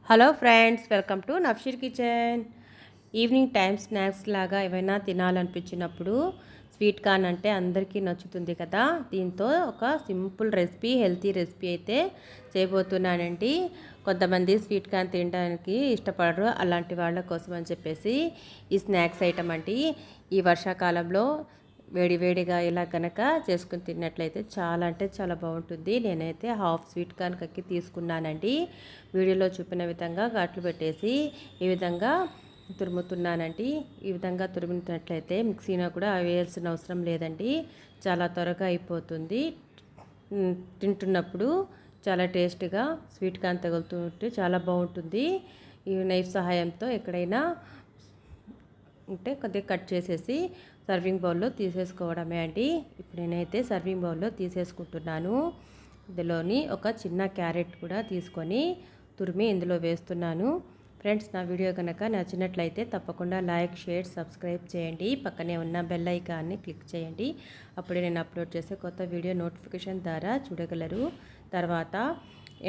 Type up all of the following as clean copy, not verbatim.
Hello friends, welcome to Nafsheer kitchen. Evening time snacks లాగా ఏమైనా తినాలనిపించినప్పుడు స్వీట్ కార్న్ అంటే అందరికీ నచ్చుతుంది కదా. దీంతో ఒక సింపుల్ రెసిపీ, హెల్తీ రెసిపీ అయితే చేయబోతున్నానండి. కొంతమంది స్వీట్ కార్న్ తినడానికి ఇష్టపడరు, అలాంటి వాళ్ళ కోసం అని చెప్పేసి ఈ స్నాక్స్ ఐటమ్ అండి. ఈ వర్షాకాలంలో వేడివేడిగా ఇలా కనుక చేసుకుని తిన్నట్లయితే చాలా అంటే చాలా బాగుంటుంది. నేనైతే హాఫ్ స్వీట్ కార్న్ కక్కి తీసుకున్నానండి. వీడియోలో చూపిన విధంగా ఘాట్లు పెట్టేసి ఈ విధంగా తురుముతున్నానండి. ఈ విధంగా తురిమినట్లయితే మిక్సీలో కూడా వేయాల్సిన అవసరం లేదండి, చాలా త్వరగా అయిపోతుంది. తింటున్నప్పుడు చాలా టేస్ట్గా స్వీట్ కార్న్ తగులుతుంటే చాలా బాగుంటుంది. ఈ నైఫ్ సహాయంతో ఎక్కడైనా ఉంటే కొద్దిగా కట్ చేసేసి సర్వింగ్ బౌల్లో తీసేసుకోవడమే అండి. ఇప్పుడు నేనైతే సర్వింగ్ బౌల్లో తీసేసుకుంటున్నాను. ఇందులోని ఒక చిన్న క్యారెట్ కూడా తీసుకొని తురిమి ఇందులో వేస్తున్నాను. ఫ్రెండ్స్, నా వీడియో కనుక నచ్చినట్లయితే తప్పకుండా లైక్, షేర్, సబ్స్క్రైబ్ చేయండి. పక్కనే ఉన్న బెల్ ఐకాన్ని క్లిక్ చేయండి. అప్పుడే నేను అప్లోడ్ చేసే కొత్త వీడియో నోటిఫికేషన్ ద్వారా చూడగలరు. తర్వాత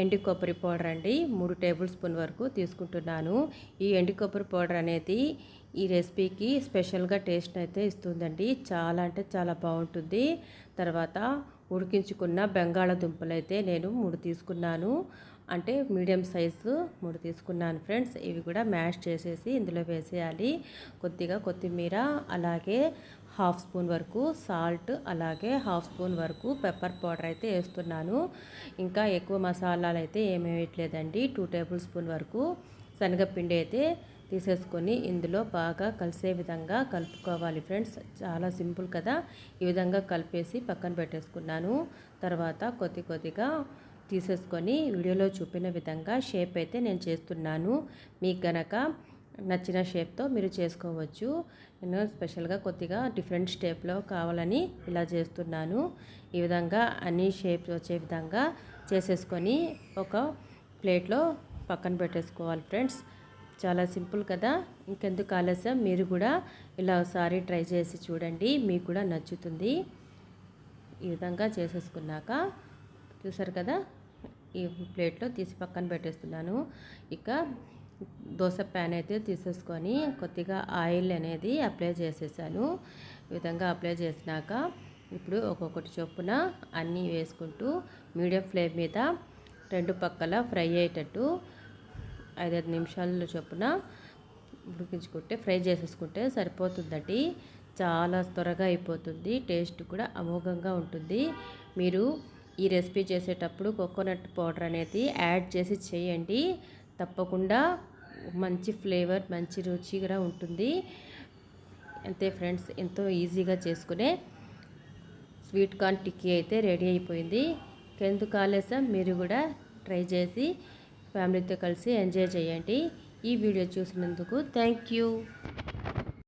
ఎండు కొబ్బరి పౌడర్ అండి, 3 టేబుల్ స్పూన్ వరకు తీసుకుంటున్నాను. ఈ ఎండు కొబ్బరి పౌడర్ అనేది ఈ రెసిపీకి స్పెషల్గా టేస్ట్ అయితే ఇస్తుందండి. చాలా అంటే చాలా బాగుంటుంది. తర్వాత ఉడికించుకున్న బంగాళాదుంపలు అయితే నేను 3 తీసుకున్నాను, అంటే మీడియం సైజు 3 తీసుకున్నాను ఫ్రెండ్స్. ఇవి కూడా మ్యాష్ చేసేసి ఇందులో వేసేయాలి. కొద్దిగా కొత్తిమీర, అలాగే హాఫ్ స్పూన్ వరకు సాల్ట్, అలాగే హాఫ్ స్పూన్ వరకు పెప్పర్ పౌడర్ అయితే వేస్తున్నాను. ఇంకా ఎక్కువ మసాలాలు అయితే ఏమీ వేయట్లేదండి. 2 టేబుల్ స్పూన్ వరకు శనగపిండి అయితే తీసేసుకొని ఇందులో బాగా కలిసే విధంగా కలుపుకోవాలి ఫ్రెండ్స్. చాలా సింపుల్ కదా. ఈ విధంగా కలిపేసి పక్కన పెట్టేసుకున్నాను. తర్వాత కొద్దిగా తీసేసుకొని వీడియోలో చూపిన విధంగా షేప్ అయితే నేను చేస్తున్నాను. మీకు గనక నచ్చిన షేప్తో మీరు చేసుకోవచ్చు. నేను స్పెషల్గా కొద్దిగా డిఫరెంట్ షేప్లో కావాలని ఇలా చేస్తున్నాను. ఈ విధంగా అన్ని షేప్స్ వచ్చే విధంగా చేసేసుకొని ఒక ప్లేట్లో పక్కన పెట్టేసుకోవాలి ఫ్రెండ్స్. చాలా సింపుల్ కదా. ఇంకెందుకు ఆలస్యం, మీరు కూడా ఇలా ఒకసారి ట్రై చేసి చూడండి, మీకు కూడా నచ్చుతుంది. ఈ విధంగా చేసేసుకున్నాక చూసారు కదా, ఈ ప్లేట్లో తీసి పక్కన పెట్టేస్తున్నాను. ఇక దోశ ప్యాన్ అయితే తీసేసుకొని కొద్దిగా ఆయిల్ అనేది అప్లై చేసేసాను. ఈ విధంగా అప్లై చేసినాక ఇప్పుడు ఒక్కొక్కటి చొప్పున అన్నీ వేసుకుంటూ మీడియం ఫ్లేమ్ మీద 2 పక్కల ఫ్రై అయ్యేటట్టు 5-5 నిమిషాల చొప్పున ఉడికించుకుంటే, ఫ్రై చేసేసుకుంటే సరిపోతుందండి. చాలా త్వరగా అయిపోతుంది, టేస్ట్ కూడా అమోఘంగా ఉంటుంది. మీరు ఈ రెసిపీ చేసేటప్పుడు కోకోనట్ పౌడర్ అనేది యాడ్ చేసి చేయండి. తప్పకుండా మంచి ఫ్లేవర్, మంచి రుచి కూడా ఉంటుంది. అంతే ఫ్రెండ్స్, ఎంతో ఈజీగా చేసుకునే స్వీట్ కార్న్ టిక్కీ అయితే రెడీ అయిపోయింది. ఎందుకు ఆలస్యం, మీరు కూడా ట్రై చేసి ఫ్యామిలీతో కలిసి ఎంజాయ్ చేయండి. ఈ వీడియో చూసినందుకు థ్యాంక్ యూ.